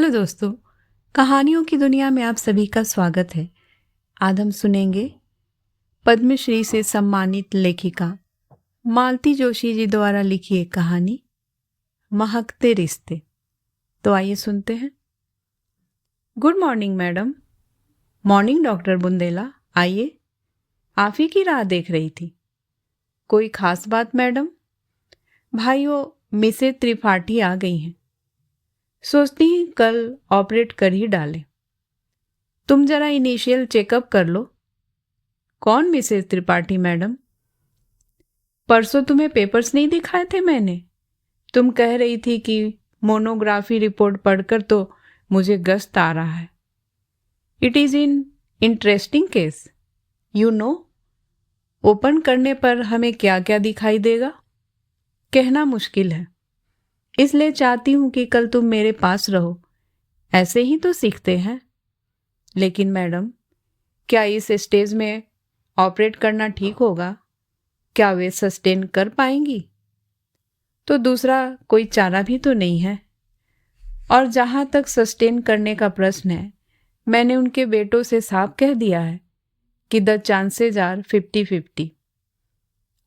Hello दोस्तों, कहानियों की दुनिया में आप सभी का स्वागत है। आज हम सुनेंगे पद्मश्री से सम्मानित लेखिका मालती जोशी जी द्वारा लिखी एक कहानी महकते रिश्ते। तो आइए सुनते हैं। Good morning madam. Morning doctor Bundela, आइए। आप ही की राह देख रही थी। कोई खास बात मैडम? भाइयों, मिसेज त्रिपाठी आ गई हैं। सोचती ही कल ऑपरेट कर ही डालें। तुम जरा इनिशियल चेकअप कर लो। कौन मिसेज त्रिपाठी मैडम? परसों तुम्हें पेपर्स नहीं दिखाए थे मैंने? तुम कह रही थी कि मोनोग्राफी रिपोर्ट पढ़कर तो मुझे गस्त आ रहा है। It is in interesting case, you know. Open करने पर हमें क्या क्या दिखाई देगा कहना मुश्किल है, इसलिए चाहती हूं कि कल तुम मेरे पास रहो। ऐसे ही तो सीखते हैं। लेकिन मैडम, क्या इस स्टेज में ऑपरेट करना ठीक होगा? क्या वे सस्टेन कर पाएंगी? तो दूसरा कोई चारा भी तो नहीं है। और जहां तक सस्टेन करने का प्रश्न है, मैंने उनके बेटों से साफ कह दिया है कि द चांसेज आर 50-50।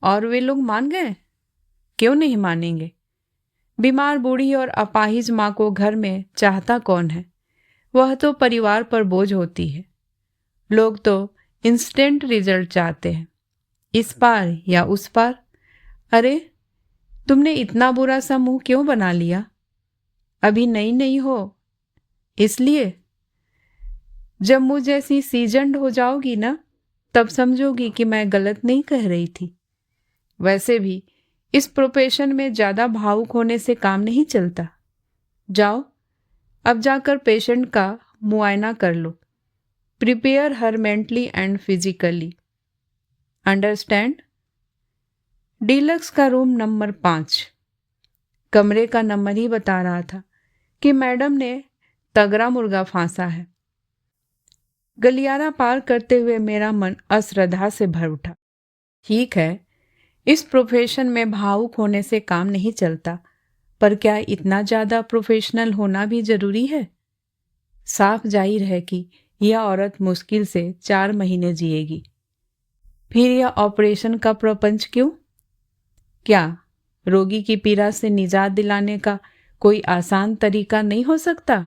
और वे लोग मान गए। क्यों नहीं मानेंगे? बीमार बूढ़ी और अपाहिज माँ को घर में चाहता कौन है? वह तो परिवार पर बोझ होती है। लोग तो इंस्टेंट रिजल्ट चाहते हैं, इस पार या उस पार। अरे, तुमने इतना बुरा सा मुंह क्यों बना लिया? अभी नई नई हो इसलिए? जब मुझ जैसी सीजन्ड हो जाओगी ना, तब समझोगी कि मैं गलत नहीं कह रही थी। वैसे भी इस प्रोफेशन में ज्यादा भावुक होने से काम नहीं चलता। जाओ, अब जाकर पेशेंट का मुआयना कर लो। Prepare her mentally and physically, understand? Deluxe का रूम नंबर 5। कमरे का नंबर ही बता रहा था कि मैडम ने तगड़ा मुर्गा फांसा है। गलियारा पार करते हुए मेरा मन अश्रद्धा से भर उठा। ठीक है, इस प्रोफेशन में भावुक होने से काम नहीं चलता, पर क्या इतना ज्यादा प्रोफेशनल होना भी जरूरी है? साफ जाहिर है कि यह औरत मुश्किल से 4 महीने जिएगी। फिर यह ऑपरेशन का प्रपंच क्यों? क्या रोगी की पीड़ा से निजात दिलाने का कोई आसान तरीका नहीं हो सकता?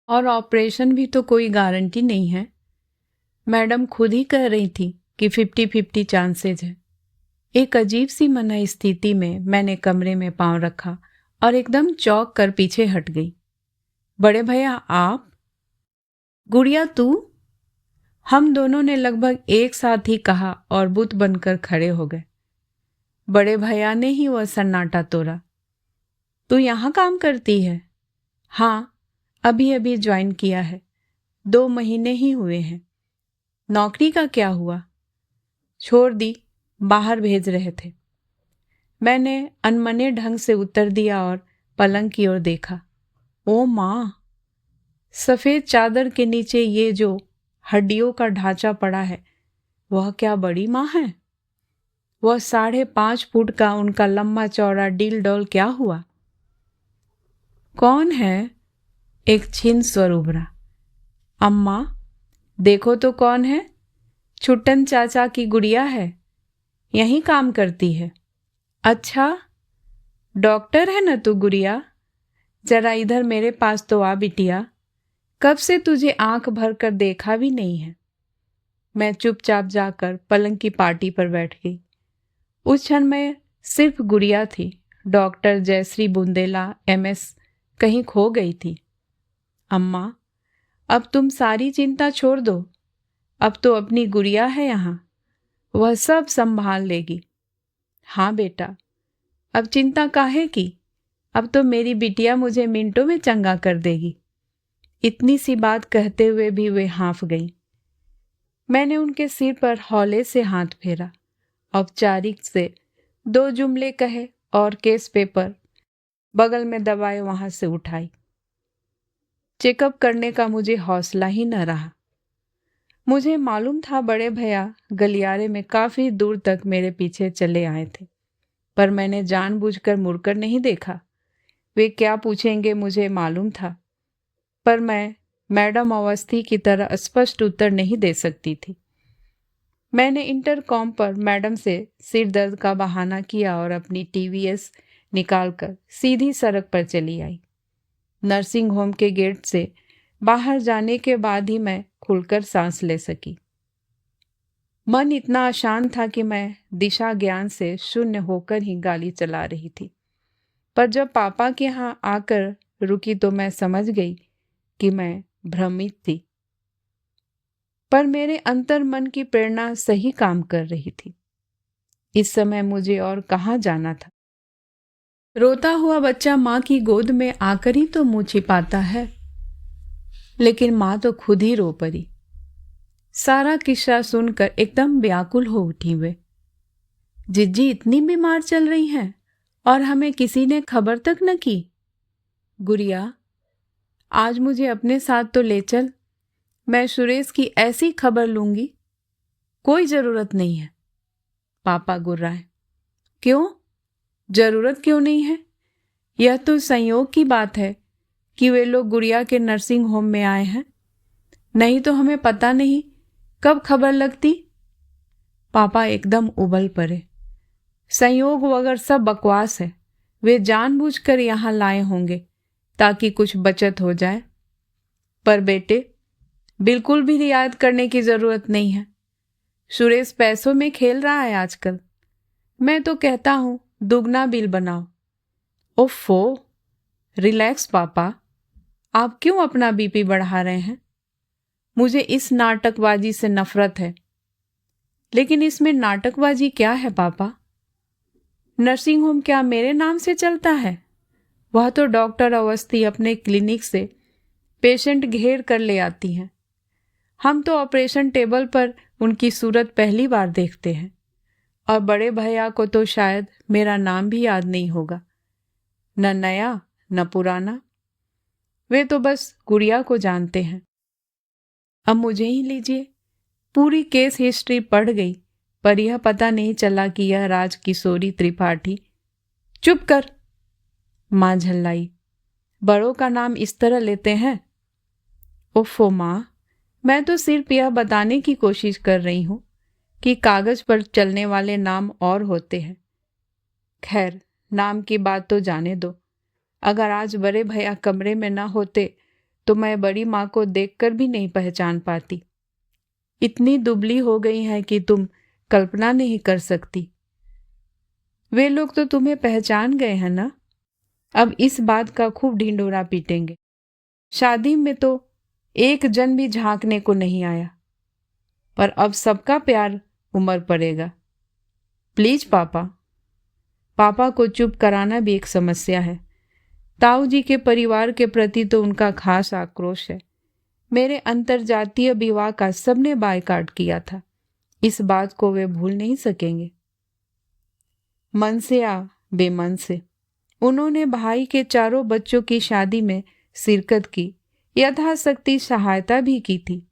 और ऑपरेशन भी तो कोई गारंटी नहीं है। मैडम खुद ही कह रही थी कि 50-50 चांसेज है। एक अजीब सी मन स्थिति में मैंने कमरे में पांव रखा और एकदम चौंक कर पीछे हट गई। बड़े भैया आप? गुड़िया तू? हम दोनों ने लगभग एक साथ ही कहा और बुत बनकर खड़े हो गए। बड़े भैया ने ही वह सन्नाटा तोड़ा। तू यहाँ काम करती है? हाँ, अभी अभी ज्वाइन किया है, 2 महीने ही हुए हैं। नौकरी का क्या हुआ? छोड़ दी, बाहर भेज रहे थे। मैंने अनमने ढंग से उत्तर दिया और पलंग की ओर देखा। ओ माँ, सफेद चादर के नीचे ये जो हड्डियों का ढांचा पड़ा है, वह क्या बड़ी माँ है? वह 5.5 फुट का उनका लंबा चौड़ा डील डॉल क्या हुआ? कौन है? एक छीन स्वर उभरा। अम्मा, देखो तो कौन है? छुट्टन चाचा की गुड़िया है, यहीं काम करती है। अच्छा, डॉक्टर है न तू गुड़िया? जरा इधर मेरे पास तो आ बिटिया, कब से तुझे आंख भर कर देखा भी नहीं है। मैं चुपचाप जाकर पलंग की पार्टी पर बैठ गई। उस क्षण में सिर्फ गुड़िया थी। डॉक्टर जयश्री बुंदेला MS कहीं खो गई थी। अम्मा, अब तुम सारी चिंता छोड़ दो। अब तो अपनी गुड़िया है यहाँ, वह सब संभाल लेगी। हाँ बेटा, अब चिंता काहे की? अब तो मेरी बिटिया मुझे मिनटों में चंगा कर देगी। इतनी सी बात कहते हुए भी वे हाँफ गई। मैंने उनके सिर पर हौले से हाथ फेरा, औपचारिक से 2 जुमले कहे और केस पेपर बगल में दबाए वहां से उठाई। चेकअप करने का मुझे हौसला ही न रहा। मुझे मालूम था बड़े भैया गलियारे में काफी दूर तक मेरे पीछे चले आए थे, पर मैंने जानबूझकर मुड़कर नहीं देखा। वे क्या पूछेंगे मुझे मालूम था। पर मैं मैडम अवस्थी की तरह स्पष्ट उत्तर नहीं दे सकती थी। मैंने इंटरकॉम पर मैडम से सिर दर्द का बहाना किया और अपनी टीवीएस निकालकर सीधी सड़क पर चली आई। नर्सिंग होम के गेट से बाहर जाने के बाद ही मैं खुलकर सांस ले सकी। मन इतना अशांत था कि मैं दिशा ज्ञान से शून्य होकर ही गाड़ी चला रही थी। पर जब पापा के यहाँ आकर रुकी तो मैं समझ गई कि मैं भ्रमित थी। पर मेरे अंतर मन की प्रेरणा सही काम कर रही थी। इस समय मुझे और कहाँ जाना था। रोता हुआ बच्चा माँ की गोद में आकर ही तो मुँह छिपाता है, लेकिन माँ तो खुद ही रो पड़ी। सारा किस्सा सुनकर एकदम व्याकुल हो उठी वे। जिज्जी इतनी बीमार चल रही हैं और हमें किसी ने खबर तक न की। गुड़िया, आज मुझे अपने साथ तो ले चल, मैं सुरेश की ऐसी खबर लूंगी। कोई जरूरत नहीं है, पापा गुर्राए। क्यों जरूरत क्यों नहीं है? यह तो संयोग की बात है कि वे लोग गुड़िया के नर्सिंग होम में आए हैं, नहीं तो हमें पता नहीं कब खबर लगती। पापा एकदम उबल पड़े। संयोग वगैरह सब बकवास है। वे जानबूझकर यहाँ लाए होंगे ताकि कुछ बचत हो जाए। पर बेटे, बिल्कुल भी रियायत करने की जरूरत नहीं है। सुरेश पैसों में खेल रहा है आजकल। मैं तो कहता हूं दुगना बिल बनाओ। ओफो, रिलैक्स पापा, आप क्यों अपना बीपी बढ़ा रहे हैं? मुझे इस नाटकबाजी से नफरत है। लेकिन इसमें नाटकबाजी क्या है पापा? नर्सिंग होम क्या मेरे नाम से चलता है? वह तो डॉक्टर अवस्थी अपने क्लिनिक से पेशेंट घेर कर ले आती हैं। हम तो ऑपरेशन टेबल पर उनकी सूरत पहली बार देखते हैं, और बड़े भैया को तो शायद मेरा नाम भी याद नहीं होगा, न नया न पुराना। वे तो बस गुड़िया को जानते हैं। अब मुझे ही लीजिए, पूरी केस हिस्ट्री पढ़ गई, पर यह पता नहीं चला कि यह राज किशोरी त्रिपाठी। चुप कर, माँ झल्लाई। बड़ों का नाम इस तरह लेते हैं? ओफो माँ, मैं तो सिर्फ यह बताने की कोशिश कर रही हूँ कि कागज पर चलने वाले नाम और होते हैं। खैर, नाम की बात तो जाने दो। अगर आज बड़े भैया कमरे में ना होते तो मैं बड़ी माँ को देखकर भी नहीं पहचान पाती। इतनी दुबली हो गई है कि तुम कल्पना नहीं कर सकती। वे लोग तो तुम्हें पहचान गए हैं ना? अब इस बात का खूब ढिंढोरा पीटेंगे। शादी में तो एक जन भी झांकने को नहीं आया, पर अब सबका प्यार उमड़ पड़ेगा। प्लीज पापा। पापा को चुप कराना भी एक समस्या है। ताऊ जी के परिवार के प्रति तो उनका खास आक्रोश है। मेरे अंतरजातीय विवाह का सबने बायकॉट किया था। इस बात को वे भूल नहीं सकेंगे। मन से या बेमन से उन्होंने भाई के चारों बच्चों की शादी में शिरकत की, यथाशक्ति सहायता भी की थी,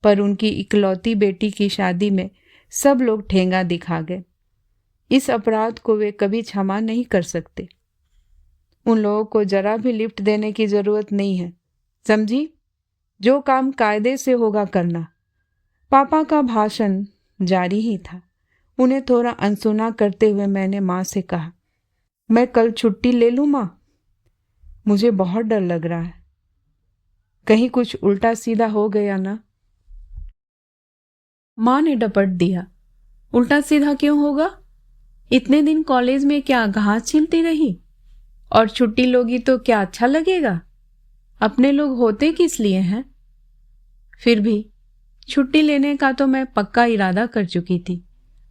पर उनकी इकलौती बेटी की शादी में सब लोग ठेंगा दिखा गए। इस अपराध को वे कभी क्षमा नहीं कर सकते। उन लोगों को जरा भी लिफ्ट देने की जरूरत नहीं है, समझी? जो काम कायदे से होगा करना। पापा का भाषण जारी ही था। उन्हें थोड़ा अनसुना करते हुए मैंने माँ से कहा, मैं कल छुट्टी ले लूँ माँ? मुझे बहुत डर लग रहा है, कहीं कुछ उल्टा सीधा हो गया ना। माँ ने डपट दिया, उल्टा सीधा क्यों होगा? इतने दिन कॉलेज में क्या घास छीलती रही? और छुट्टी लोगी तो क्या अच्छा लगेगा? अपने लोग होते किस लिए हैं? फिर भी छुट्टी लेने का तो मैं पक्का इरादा कर चुकी थी।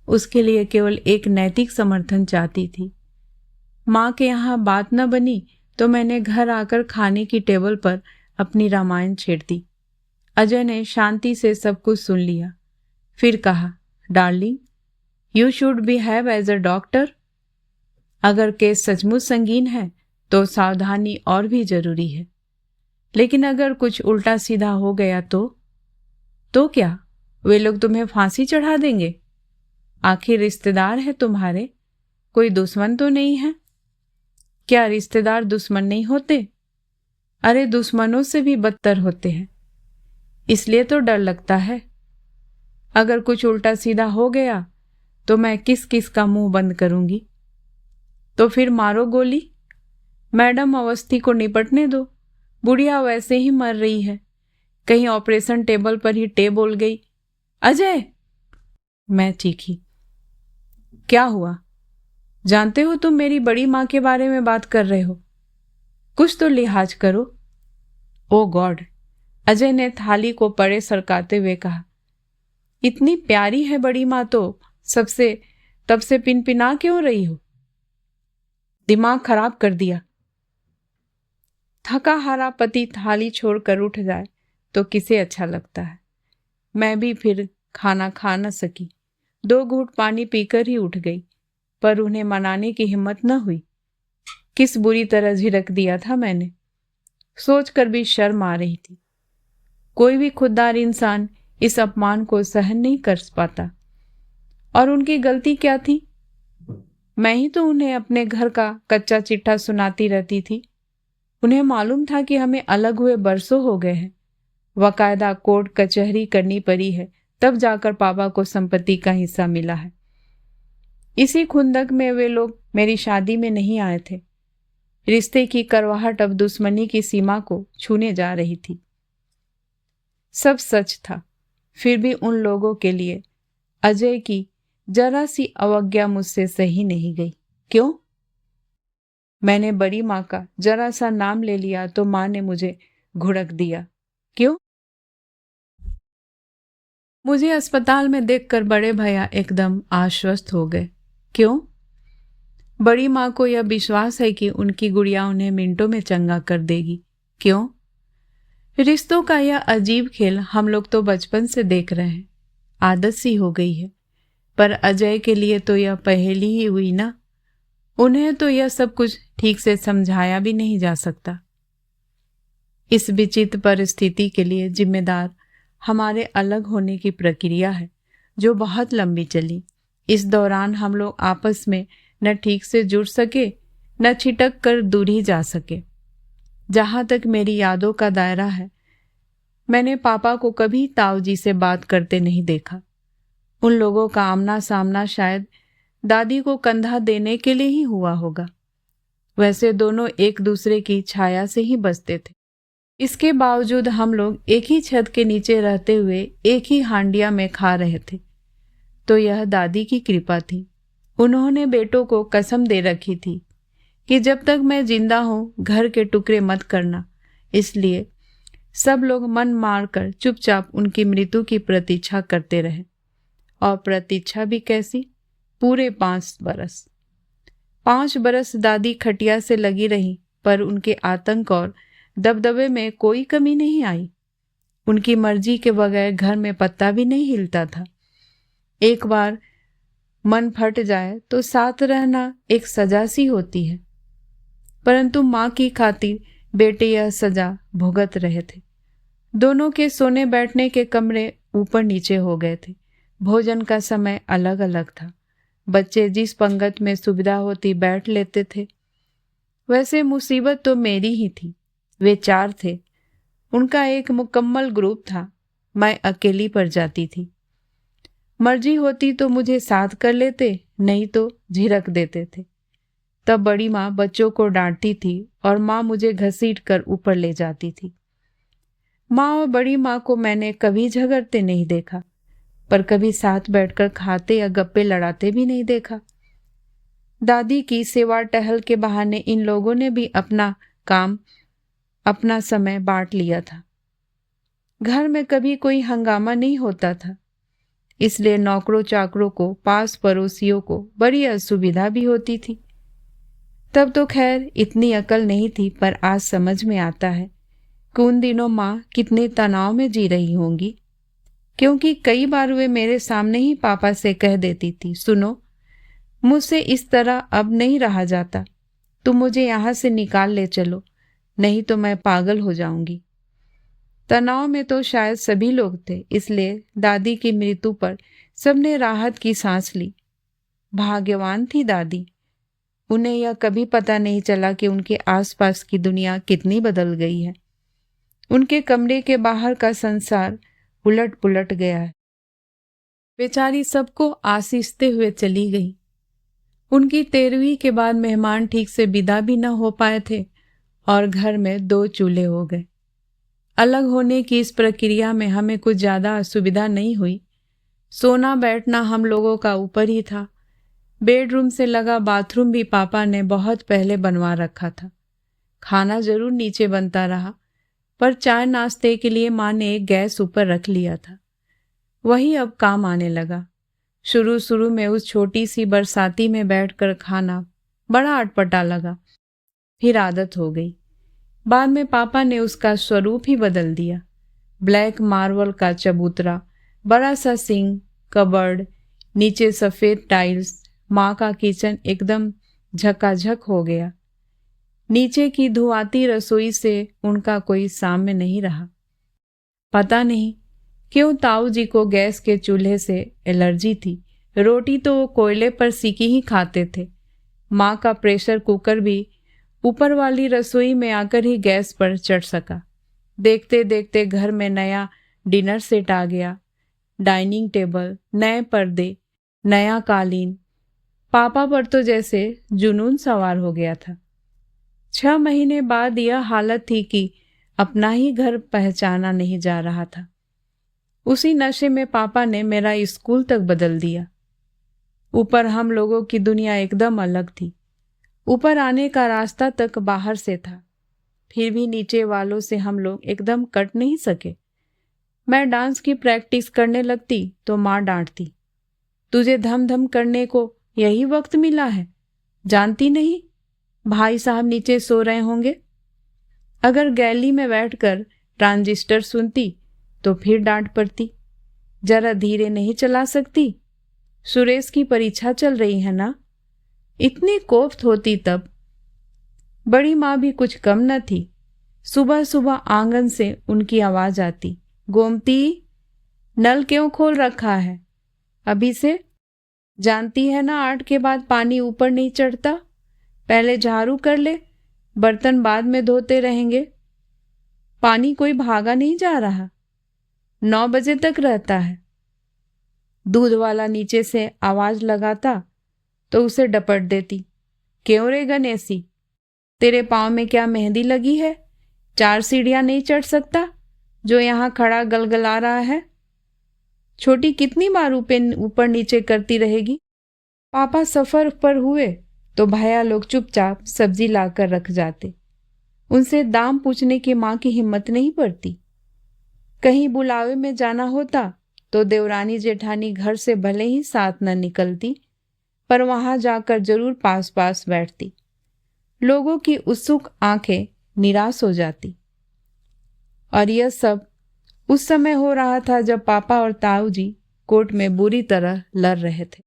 उसके लिए केवल एक नैतिक समर्थन चाहती थी। माँ के यहाँ बात न बनी तो मैंने घर आकर खाने की टेबल पर अपनी रामायण छेड़ दी। अजय ने शांति से सब कुछ सुन लिया। फिर कहा, darling, you should behave as a doctor. अगर केस सचमुच संगीन है तो सावधानी और भी जरूरी है, लेकिन अगर कुछ उल्टा सीधा हो गया तो क्या? वे लोग तुम्हें फांसी चढ़ा देंगे? आखिर रिश्तेदार है तुम्हारे, कोई दुश्मन तो नहीं है? क्या रिश्तेदार दुश्मन नहीं होते? अरे दुश्मनों से भी बदतर होते हैं, इसलिए तो डर लगता है। अगर कुछ उल्टा सीधा हो गया तो मैं किस किस का मुंह बंद करूंगी। तो फिर मारो गोली, मैडम अवस्थी को निपटने दो, बुढ़िया वैसे ही मर रही है। कहीं ऑपरेशन टेबल पर ही टे बोल गई, अजय। मैं चीखी, क्या हुआ? जानते हो तुम मेरी बड़ी माँ के बारे में बात कर रहे हो, कुछ तो लिहाज करो। ओ गॉड, अजय ने थाली को परे सरकाते हुए कहा, इतनी प्यारी है बड़ी माँ तो सबसे तब से पिनपिना क्यों रही हो? दिमाग खराब कर दिया। थका हारा पति थाली छोड़कर उठ जाए तो किसे अच्छा लगता है। मैं भी फिर खाना खा न सकी, 2 घूंट पानी पीकर ही उठ गई, पर उन्हें मनाने की हिम्मत न हुई। किस बुरी तरह झिड़क दिया था मैंने, सोचकर भी शर्म आ रही थी। कोई भी खुददार इंसान इस अपमान को सहन नहीं कर पाता। और उनकी गलती क्या थी? मैं ही तो उन्हें अपने घर का कच्चा चिट्ठा सुनाती रहती थी। उन्हें मालूम था कि हमें अलग हुए बरसों हो गए हैं, वकायदा कोर्ट कचहरी करनी पड़ी है, तब जाकर पापा को संपत्ति का हिस्सा मिला है। इसी खुंदक में वे लोग मेरी शादी में नहीं आए थे। रिश्ते की करवाहट अब दुश्मनी की सीमा को छूने जा रही थी। सब सच था, फिर भी उन लोगों के लिए अजय की जरा सी अवज्ञा मुझसे सही नहीं गई। क्यों? मैंने बड़ी माँ का जरा सा नाम ले लिया तो माँ ने मुझे घुड़क दिया। क्यों? मुझे अस्पताल में देखकर बड़े भैया एकदम आश्वस्त हो गए। क्यों? बड़ी माँ को यह विश्वास है कि उनकी गुड़िया उन्हें मिनटों में चंगा कर देगी। क्यों? रिश्तों का यह अजीब खेल हम लोग तो बचपन से देख रहे हैं, आदत सी हो गई है। पर अजय के लिए तो यह पहेली ही हुई ना। उन्हें तो यह सब कुछ ठीक से समझाया भी नहीं जा सकता। इस विचित्र परिस्थिति के लिए जिम्मेदार हमारे अलग होने की प्रक्रिया है, जो बहुत लंबी चली। इस दौरान हम लोग आपस में न ठीक से जुड़ सके, न छिटक कर दूर ही जा सके। जहां तक मेरी यादों का दायरा है, मैंने पापा को कभी ताऊजी से बात करते नहीं देखा। उन लोगों का आमना सामना शायद दादी को कंधा देने के लिए ही हुआ होगा। वैसे दोनों एक दूसरे की छाया से ही बसते थे। इसके बावजूद हम लोग एक ही छत के नीचे रहते हुए एक ही हांडिया में खा रहे थे। तो यह दादी की कृपा थी। उन्होंने बेटों को कसम दे रखी थी कि जब तक मैं जिंदा हूं घर के टुकड़े मत करना। इसलिए सब लोग मन मारकर चुपचाप उनकी मृत्यु की प्रतीक्षा करते रहे। और प्रतीक्षा भी कैसी? पूरे 5 बरस। 5 बरस दादी खटिया से लगी रही, पर उनके आतंक और दबदबे में कोई कमी नहीं आई। उनकी मर्जी के बगैर घर में पत्ता भी नहीं हिलता था। एक बार मन फट जाए तो साथ रहना एक सजा सी होती है, परंतु माँ की खातिर बेटे यह सजा भुगत रहे थे। दोनों के सोने बैठने के कमरे ऊपर नीचे हो गए थे। भोजन का समय अलग अलग था। बच्चे जिस पंगत में सुविधा होती बैठ लेते थे। वैसे मुसीबत तो मेरी ही थी। वे 4 थे, उनका एक मुकम्मल ग्रुप था, मैं अकेली पड़ जाती थी। मर्जी होती तो मुझे साथ कर लेते, नहीं तो झिड़क देते थे। तब बड़ी माँ बच्चों को डांटती थी और माँ मुझे घसीट कर ऊपर ले जाती थी। माँ और बड़ी माँ को मैंने कभी झगड़ते नहीं देखा, पर कभी साथ बैठकर खाते या गप्पे लड़ाते भी नहीं देखा। दादी की सेवा टहल के बहाने इन लोगों ने भी अपना काम, अपना समय बांट लिया था। घर में कभी कोई हंगामा नहीं होता था, इसलिए नौकरों चाकरों को, पास पड़ोसियों को बड़ी असुविधा भी होती थी। तब तो खैर इतनी अकल नहीं थी, पर आज समझ में आता है कि उन दिनों माँ कितने तनाव में जी रही होंगी, क्योंकि कई बार वे मेरे सामने ही पापा से कह देती थी, सुनो, मुझसे इस तरह अब नहीं रहा जाता, तुम मुझे यहाँ से निकाल ले चलो, नहीं तो मैं पागल हो जाऊंगी। तनाव में तो शायद सभी लोग थे, इसलिए दादी की मृत्यु पर सबने राहत की सांस ली। भाग्यवान थी दादी, उन्हें यह कभी पता नहीं चला कि उनके आसपास की दुनिया कितनी बदल गई है। उनके कमरे के बाहर का संसार उलट पुलट गया है। बेचारी सबको आसीसते हुए चली गई। उनकी 13वीं के बाद मेहमान ठीक से विदा भी न हो पाए थे और घर में 2 चूल्हे हो गए। अलग होने की इस प्रक्रिया में हमें कुछ ज़्यादा असुविधा नहीं हुई। सोना बैठना हम लोगों का ऊपर ही था। बेडरूम से लगा बाथरूम भी पापा ने बहुत पहले बनवा रखा था। खाना जरूर नीचे बनता रहा, पर चाय नाश्ते के लिए माँ ने एक गैस ऊपर रख लिया था। वही अब काम आने लगा। शुरू शुरू में उस छोटी सी बरसाती में बैठकर खाना बड़ा अटपटा लगा, फिर आदत हो गई। बाद में पापा ने उसका स्वरूप ही बदल दिया। ब्लैक मार्बल का चबूतरा, बड़ा सा सिंक, कबर्ड, नीचे सफ़ेद टाइल्स, माँ का किचन एकदम झकाझक हो गया। नीचे की धुआती रसोई से उनका कोई साम्य नहीं रहा। पता नहीं क्यों ताऊ जी को गैस के चूल्हे से एलर्जी थी। रोटी तो वो कोयले पर सीकी ही खाते थे। माँ का प्रेशर कुकर भी ऊपर वाली रसोई में आकर ही गैस पर चढ़ सका। देखते देखते घर में नया डिनर सेट आ गया। डाइनिंग टेबल, नए पर्दे, नया कालीन। पापा पर तो जैसे जुनून सवार हो गया था। 6 महीने बाद यह हालत थी कि अपना ही घर पहचाना नहीं जा रहा था। उसी नशे में पापा ने मेरा स्कूल तक बदल दिया। ऊपर हम लोगों की दुनिया एकदम अलग थी। ऊपर आने का रास्ता तक बाहर से था, फिर भी नीचे वालों से हम लोग एकदम कट नहीं सके। मैं डांस की प्रैक्टिस करने लगती तो माँ डांटती, तुझे धम धम करने को यही वक्त मिला है, जानती नहीं भाई साहब नीचे सो रहे होंगे। अगर गैली में बैठकर ट्रांजिस्टर सुनती तो फिर डांट पड़ती, जरा धीरे नहीं चला सकती, सुरेश की परीक्षा चल रही है ना। इतनी कोफ्त होती तब। बड़ी माँ भी कुछ कम न थी। सुबह सुबह आंगन से उनकी आवाज आती, गोमती, नल क्यों खोल रखा है अभी से? जानती है ना 8 के बाद पानी ऊपर नहीं चढ़ता। पहले झाड़ू कर ले, बर्तन बाद में धोते रहेंगे। पानी कोई भागा नहीं जा रहा, 9 बजे तक रहता है। दूध वाला नीचे से आवाज लगाता तो उसे डपट देती, क्यों रे गणेशी, तेरे पाँव में क्या मेहंदी लगी है? 4 सीढ़ियां नहीं चढ़ सकता जो यहाँ खड़ा गलगला रहा है? छोटी कितनी बार ऊपर नीचे करती रहेगी? पापा सफर पर हुए तो भैया लोग चुपचाप सब्जी लाकर रख जाते। उनसे दाम पूछने की माँ की हिम्मत नहीं पड़ती। कहीं बुलावे में जाना होता तो देवरानी जेठानी घर से भले ही साथ न निकलती, पर वहां जाकर जरूर पास पास बैठती। लोगों की उत्सुक आंखें निराश हो जाती। और यह सब उस समय हो रहा था जब पापा और ताऊ जी कोर्ट में बुरी तरह लड़ रहे थे।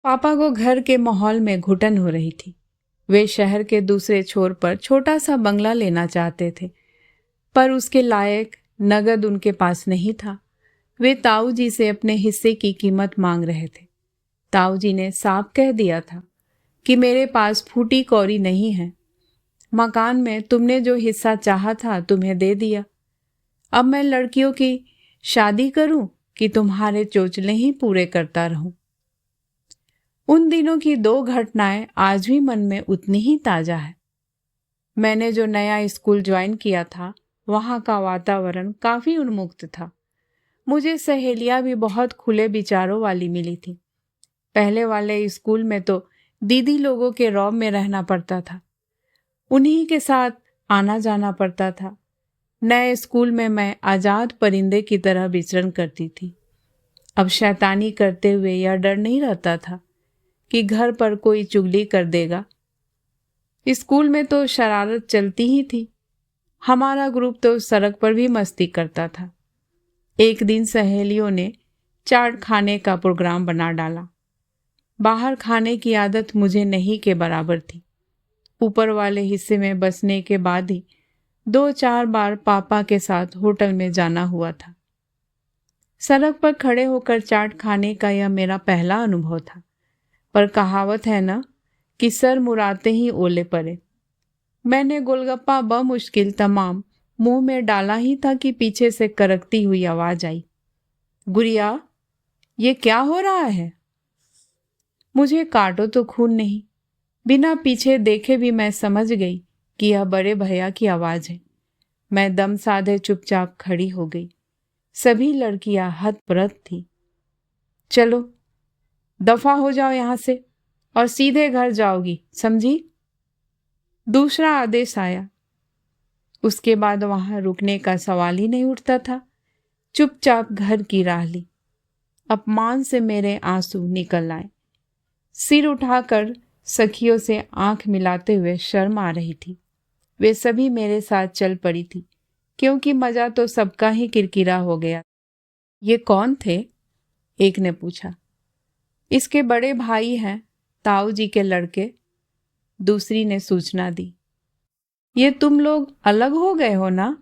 पापा को घर के माहौल में घुटन हो रही थी। वे शहर के दूसरे छोर पर छोटा सा बंगला लेना चाहते थे, पर उसके लायक नगद उनके पास नहीं था। वे ताऊ जी से अपने हिस्से की कीमत मांग रहे थे। ताऊ जी ने साफ कह दिया था कि मेरे पास फूटी कौड़ी नहीं है। मकान में तुमने जो हिस्सा चाहा था तुम्हें दे दिया। अब मैं लड़कियों की शादी करूं कि तुम्हारे चोचले ही पूरे करता रहूं। उन दिनों की 2 घटनाएं आज भी मन में उतनी ही ताजा है। मैंने जो नया स्कूल ज्वाइन किया था, वहां का वातावरण काफी उन्मुक्त था। मुझे सहेलियां भी बहुत खुले विचारों वाली मिली थी। पहले वाले स्कूल में तो दीदी लोगों के रौब में रहना पड़ता था, उन्हीं के साथ आना जाना पड़ता था। नए स्कूल में मैं आजाद परिंदे की तरह विचरण करती थी। अब शैतानी करते हुए यह डर नहीं रहता था कि घर पर कोई चुगली कर देगा। स्कूल में तो शरारत चलती ही थी। हमारा ग्रुप तो सड़क पर भी मस्ती करता था। एक दिन सहेलियों ने चाट खाने का प्रोग्राम बना डाला। बाहर खाने की आदत मुझे नहीं के बराबर थी। ऊपर वाले हिस्से में बसने के बाद ही 2-4 बार पापा के साथ होटल में जाना हुआ था। सड़क पर खड़े होकर चाट खाने का यह मेरा पहला अनुभव था। पर कहावत है ना कि सर मुड़ाते ही ओले पड़े। मैंने गोलगप्पा बमुश्किल तमाम मुंह में डाला ही था कि पीछे से करकती हुई आवाज आई, गुड़िया ये क्या हो रहा है? मुझे काटो तो खून नहीं। बिना पीछे देखे भी मैं समझ गई कि यह बड़े भैया की आवाज है। मैं दम साधे चुपचाप खड़ी हो गई। सभी लड़कियां हतप्रभ थी। चलो दफा हो जाओ यहां से और सीधे घर जाओगी, समझी? दूसरा आदेश आया। उसके बाद वहां रुकने का सवाल ही नहीं उठता था। चुपचाप घर की राह ली। अपमान से मेरे आंसू निकल आए। सिर उठाकर सखियों से आंख मिलाते हुए शर्म आ रही थी। वे सभी मेरे साथ चल पड़ी थी, क्योंकि मजा तो सबका ही किरकिरा हो गया। ये कौन थे? एक ने पूछा। इसके बड़े भाई हैं, ताऊ जी के लड़के, दूसरी ने सूचना दी। ये तुम लोग अलग हो गए हो ना?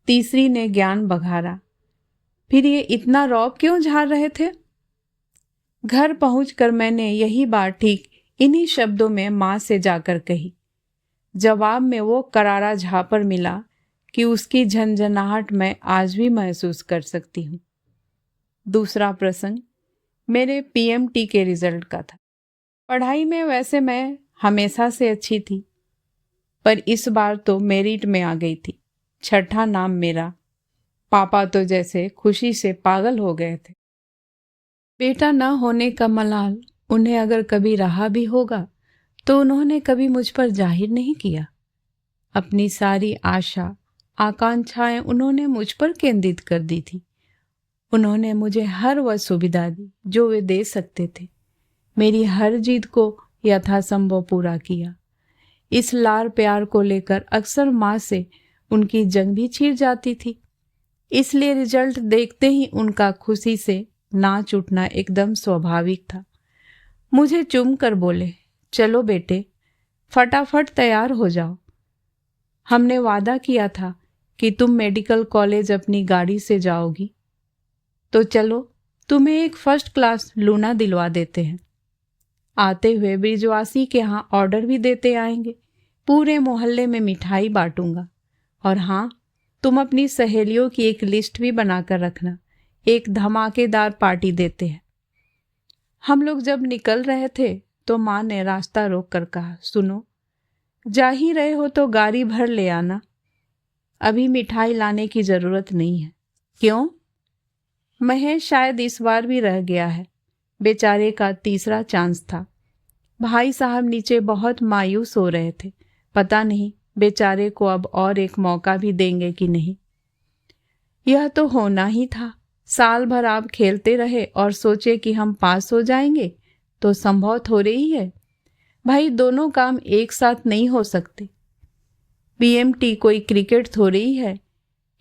तीसरी ने ज्ञान बघारा। फिर ये इतना रौब क्यों झाड़ रहे थे? घर पहुंचकर मैंने यही बात ठीक इन्हीं शब्दों में मां से जाकर कही। जवाब में वो करारा झापर मिला कि उसकी झंझनाहट मैं आज भी महसूस कर सकती हूँ। दूसरा प्रसंग मेरे पीएमटी के रिजल्ट का था। पढ़ाई में वैसे मैं हमेशा से अच्छी थी, पर इस बार तो मेरिट में आ गई थी। छठा नाम मेरा। पापा तो जैसे खुशी से पागल हो गए थे। बेटा न होने का मलाल उन्हें अगर कभी रहा भी होगा तो उन्होंने कभी मुझ पर जाहिर नहीं किया। अपनी सारी आशा आकांक्षाएं उन्होंने मुझ पर केंद्रित कर दी थी। उन्होंने मुझे हर वह सुविधा दी जो वे दे सकते थे। मेरी हर जिद को यथासंभव पूरा किया। इस लार प्यार को लेकर अक्सर माँ से उनकी जंग भी छिड़ जाती थी। इसलिए रिजल्ट देखते ही उनका खुशी से नाच उठना एकदम स्वाभाविक था। मुझे चूम कर बोले, चलो बेटे फटाफट तैयार हो जाओ। हमने वादा किया था कि तुम मेडिकल कॉलेज अपनी गाड़ी से जाओगी, तो चलो तुम्हें एक फर्स्ट क्लास लूना दिलवा देते हैं। आते हुए ब्रिजवासी के यहाँ ऑर्डर भी देते आएंगे। पूरे मोहल्ले में मिठाई बांटूंगा। और हाँ, तुम अपनी सहेलियों की एक लिस्ट भी बनाकर रखना। एक धमाकेदार पार्टी देते हैं। हम लोग जब निकल रहे थे तो माँ ने रास्ता रोक कर कहा, सुनो, जा ही रहे हो तो गाड़ी भर ले आना। अभी मिठाई लाने की जरूरत नहीं है। क्यों? महेश शायद इस बार भी रह गया है। बेचारे का तीसरा चांस था। भाई साहब नीचे बहुत मायूस हो रहे थे। पता नहीं बेचारे को अब और एक मौका भी देंगे कि नहीं। यह तो होना ही था। साल भर आप खेलते रहे और सोचे कि हम पास हो जाएंगे, तो संभव थोड़े ही है भाई। दोनों काम एक साथ नहीं हो सकते। बीएमटी कोई क्रिकेट थोड़ी ही है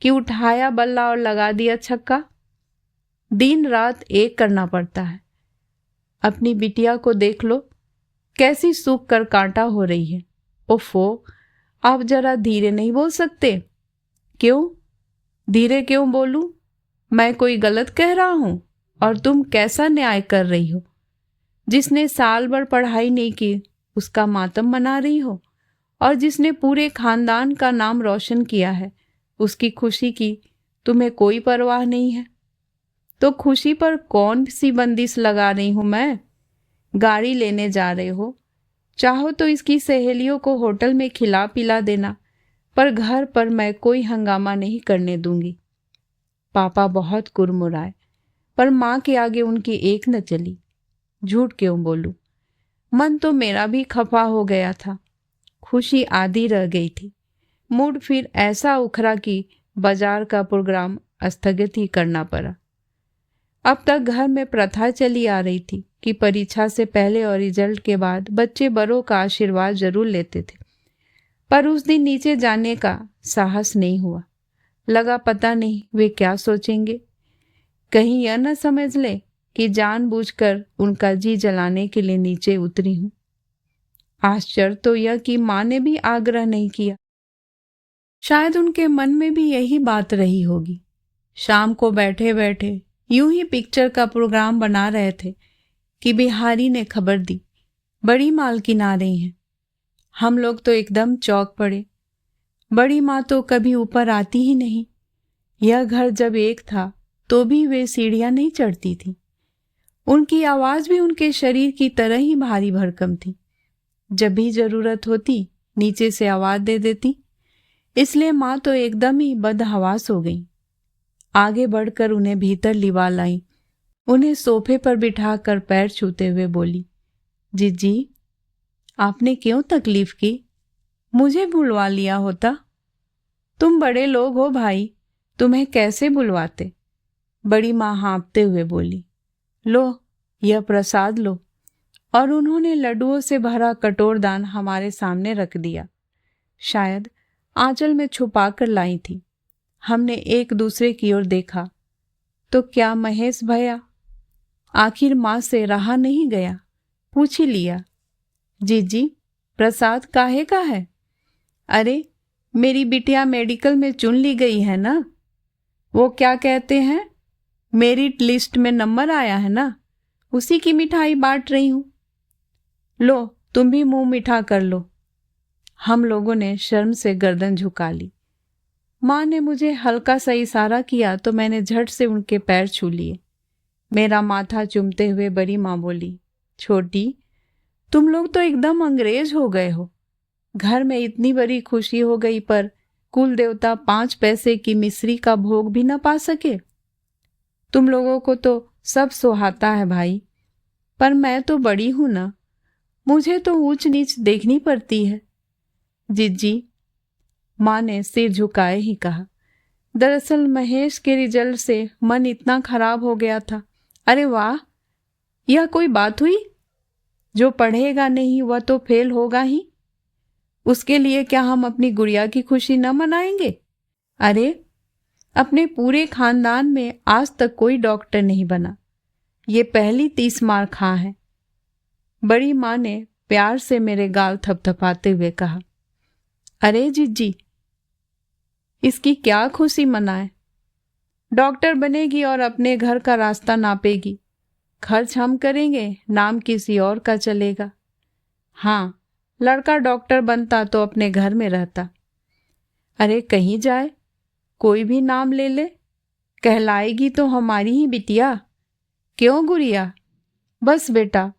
कि उठाया बल्ला और लगा दिया छक्का। दिन रात एक करना पड़ता है। अपनी बिटिया को देख लो, कैसी सूख कर कांटा हो रही है। ओफो, आप जरा धीरे नहीं बोल सकते? क्यों धीरे क्यों बोलूं? मैं कोई गलत कह रहा हूं? और तुम कैसा न्याय कर रही हो? जिसने साल भर पढ़ाई नहीं की उसका मातम मना रही हो, और जिसने पूरे खानदान का नाम रोशन किया है उसकी खुशी की तुम्हें कोई परवाह नहीं है। तो खुशी पर कौन सी बंदिश लगा रही हूं मैं? गाड़ी लेने जा रहे हो, चाहो तो इसकी सहेलियों को होटल में खिला पिला देना, पर घर पर मैं कोई हंगामा नहीं करने दूंगी। पापा बहुत कुरमुराए, पर माँ के आगे उनकी एक न चली। झूठ क्यों बोलूं, मन तो मेरा भी खफा हो गया था। खुशी आधी रह गई थी। मूड फिर ऐसा उखड़ा कि बाजार का प्रोग्राम स्थगित ही करना पड़ा। अब तक घर में प्रथा चली आ रही थी कि परीक्षा से पहले और रिजल्ट के बाद बच्चे बड़ों का आशीर्वाद जरूर लेते थे, पर उस दिन नीचे जाने का साहस नहीं हुआ। लगा पता नहीं वे क्या सोचेंगे। कहीं यह न समझ ले कि जानबूझकर उनका जी जलाने के लिए नीचे उतरी हूं। आश्चर्य तो यह कि माँ ने भी आग्रह नहीं किया। शायद उनके मन में भी यही बात रही होगी। शाम को बैठे बैठे यूं ही पिक्चर का प्रोग्राम बना रहे थे कि बिहारी ने खबर दी, बड़ी मालकिन आ रही हैं। हम लोग तो एकदम चौंक पड़े। बड़ी माँ तो कभी ऊपर आती ही नहीं। यह घर जब एक था तो भी वे सीढ़ियां नहीं चढ़ती थी। उनकी आवाज भी उनके शरीर की तरह ही भारी भरकम थी। जब भी जरूरत होती नीचे से आवाज दे देती, इसलिए माँ तो एकदम ही बदहवास हो गई। आगे बढ़कर उन्हें भीतर लिवा लाई। उन्हें सोफे पर बिठाकर पैर छूते हुए बोली, जीजी आपने क्यों तकलीफ की? मुझे बुलवा लिया होता। तुम बड़े लोग हो भाई, तुम्हें कैसे बुलवाते? बड़ी माँ हाँफते हुए बोली, लो यह प्रसाद लो। और उन्होंने लड्डुओं से भरा कटोरदान हमारे सामने रख दिया। शायद आंचल में छुपा कर लाई थी। हमने एक दूसरे की ओर देखा तो क्या महेश भैया, आखिर माँ से रहा नहीं गया, पूछ ही लिया, जीजी प्रसाद काहे का है? अरे मेरी बिटिया मेडिकल में चुन ली गई है ना, वो क्या कहते हैं, मेरिट लिस्ट में नंबर आया है ना, उसी की मिठाई बांट रही हूं। लो तुम भी मुंह मीठा कर लो। हम लोगों ने शर्म से गर्दन झुका ली। माँ ने मुझे हल्का सा इशारा किया तो मैंने झट से उनके पैर छू लिए। मेरा माथा चूमते हुए बड़ी माँ बोली, छोटी तुम लोग तो एकदम अंग्रेज हो गए हो। घर में इतनी बड़ी खुशी हो गई पर कुल देवता 5 पैसे की मिश्री का भोग भी न पा सके। तुम लोगों को तो सब सुहाता है भाई, पर मैं तो बड़ी हूं ना, मुझे तो ऊंच नीच देखनी पड़ती है। जीजी, माँ ने सिर झुकाए ही कहा, दरअसल महेश के रिजल्ट से मन इतना खराब हो गया था। अरे वाह, यह कोई बात हुई? जो पढ़ेगा नहीं वह तो फेल होगा ही। उसके लिए क्या हम अपनी गुड़िया की खुशी न मनाएंगे? अरे अपने पूरे खानदान में आज तक कोई डॉक्टर नहीं बना, ये पहली 30 मार खा है। बड़ी माँ ने प्यार से मेरे गाल थपथपाते हुए कहा, अरे जीजी इसकी क्या खुशी मनाए? डॉक्टर बनेगी और अपने घर का रास्ता नापेगी। खर्च हम करेंगे, नाम किसी और का चलेगा। हाँ, लड़का डॉक्टर बनता तो अपने घर में रहता। अरे कहीं जाए, कोई भी नाम ले ले, कहलाएगी तो हमारी ही बिटिया। क्यों गुड़िया? बस बेटा,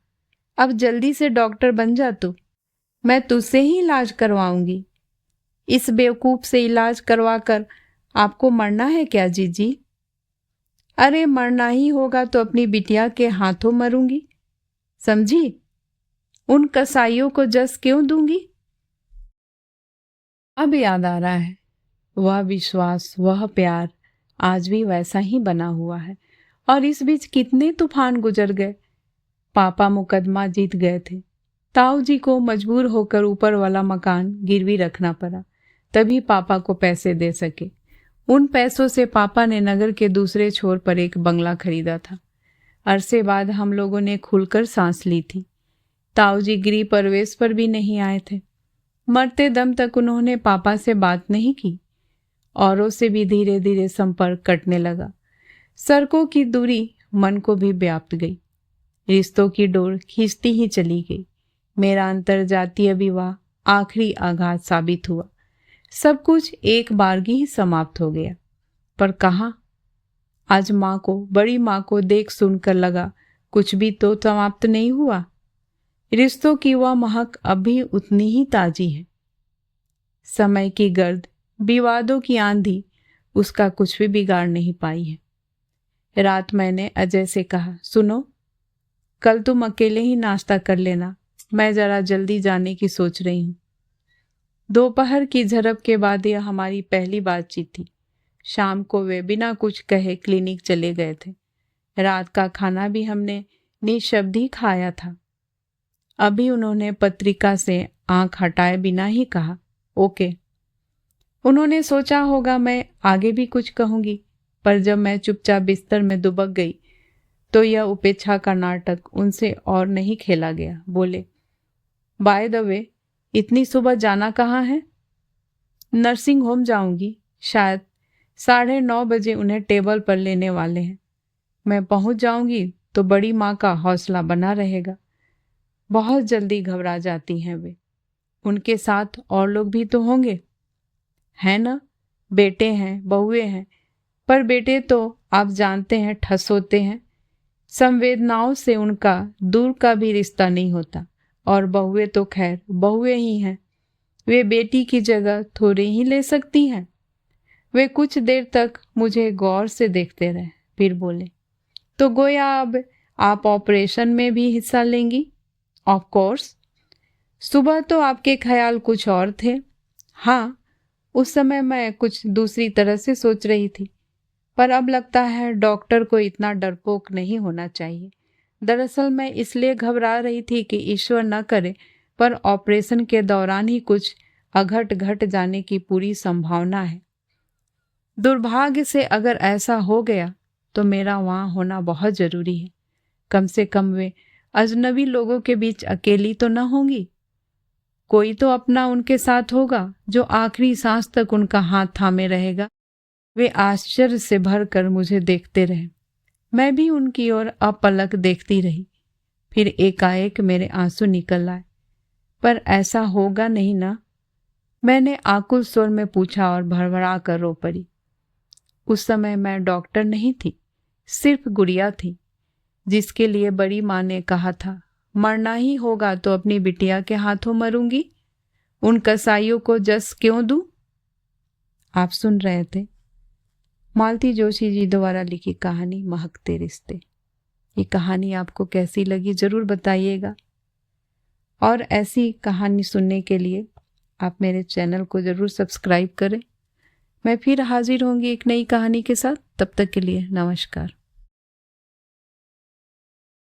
अब जल्दी से डॉक्टर बन जा तू, मैं तुझसे ही इलाज करवाऊंगी। इस बेवकूफ से इलाज करवा कर आपको मरना है क्या जीजी? अरे मरना ही होगा तो अपनी बिटिया के हाथों मरूंगी, समझी? उन कसाईयों को जस क्यों दूंगी? अब याद आ रहा है, वह विश्वास, वह प्यार आज भी वैसा ही बना हुआ है। और इस बीच कितने तूफान गुजर गए। पापा मुकदमा जीत गए थे। ताऊ जी को मजबूर होकर ऊपर वाला मकान गिरवी रखना पड़ा, तभी पापा को पैसे दे सके। उन पैसों से पापा ने नगर के दूसरे छोर पर एक बंगला खरीदा था। अरसे बाद हम लोगों ने खुलकर सांस ली थी। ताऊ जी गृह प्रवेश पर भी नहीं आए थे। मरते दम तक उन्होंने पापा से बात नहीं की। औरों से भी धीरे धीरे संपर्क कटने लगा। सड़कों की दूरी मन को भी व्याप्त गई। रिश्तों की डोर खींचती ही चली गई। मेरा अंतरजातीय विवाह आखिरी आघात साबित हुआ। सब कुछ एक बारगी ही समाप्त हो गया। पर कहाँ? आज माँ को, बड़ी माँ को देख सुनकर लगा कुछ भी तो समाप्त नहीं हुआ। रिश्तों की वह महक अब भी उतनी ही ताजी है। समय की गर्द, विवादों की आंधी उसका कुछ भी बिगाड़ नहीं पाई है। रात मैंने अजय से कहा, सुनो, कल तुम अकेले ही नाश्ता कर लेना, मैं जरा जल्दी जाने की सोच रही हूँ। दोपहर की झड़प के बाद यह हमारी पहली बातचीत थी। शाम को वे बिना कुछ कहे क्लिनिक चले गए थे। रात का खाना भी हमने निःशब्द ही खाया था। अभी उन्होंने पत्रिका से आंख हटाए बिना ही कहा, ओके। उन्होंने सोचा होगा मैं आगे भी कुछ कहूंगी, पर जब मैं चुपचाप बिस्तर में दुबक गई तो यह उपेक्षा का नाटक उनसे और नहीं खेला गया। बोले, बाय द वे, इतनी सुबह जाना कहाँ है? नर्सिंग होम जाऊंगी, शायद 9:30 बजे उन्हें टेबल पर लेने वाले हैं। मैं पहुंच जाऊंगी तो बड़ी माँ का हौसला बना रहेगा। बहुत जल्दी घबरा जाती हैं वे। उनके साथ और लोग भी तो होंगे, है ना? बेटे हैं, बहुए हैं, पर बेटे तो आप जानते हैं ठस होते हैं, संवेदनाओं से उनका दूर का भी रिश्ता नहीं होता। और बहुए तो खैर बहुए ही हैं, वे बेटी की जगह थोड़ी ही ले सकती हैं। वे कुछ देर तक मुझे गौर से देखते रहे, फिर बोले, तो गोया अब आप ऑपरेशन में भी हिस्सा लेंगी? Of course. सुबह तो आपके ख्याल कुछ और थे। हाँ, उस समय मैं कुछ दूसरी तरह से सोच रही थी, पर अब लगता है डॉक्टर को इतना डरपोक नहीं होना चाहिए। दरअसल मैं इसलिए घबरा रही थी कि ईश्वर न करे पर ऑपरेशन के दौरान ही कुछ अघट घट जाने की पूरी संभावना है। दुर्भाग्य से अगर ऐसा हो गया तो मेरा वहाँ होना बहुत जरूरी है। कम से कम वे अजनबी लोगों के बीच अकेली तो न होंगी। कोई तो अपना उनके साथ होगा जो आखिरी सांस तक उनका हाथ थामे रहेगा। वे आश्चर्य से भरकर मुझे देखते रहे। मैं भी उनकी ओर अपलक देखती रही। फिर एकाएक मेरे आंसू निकल आए। पर ऐसा होगा नहीं ना? मैंने आकुल स्वर में पूछा और भड़बड़ा कर रो पड़ी। उस समय मैं डॉक्टर नहीं थी, सिर्फ गुड़िया थी, जिसके लिए बड़ी माँ ने कहा था, मरना ही होगा तो अपनी बिटिया के हाथों मरूंगी, उन कसाईयों को जस क्यों दूं? आप सुन रहे थे मालती जोशी जी द्वारा लिखी कहानी महकते रिश्ते। ये कहानी आपको कैसी लगी जरूर बताइएगा, और ऐसी कहानी सुनने के लिए आप मेरे चैनल को जरूर सब्सक्राइब करें। मैं फिर हाजिर होंगी एक नई कहानी के साथ। तब तक के लिए नमस्कार।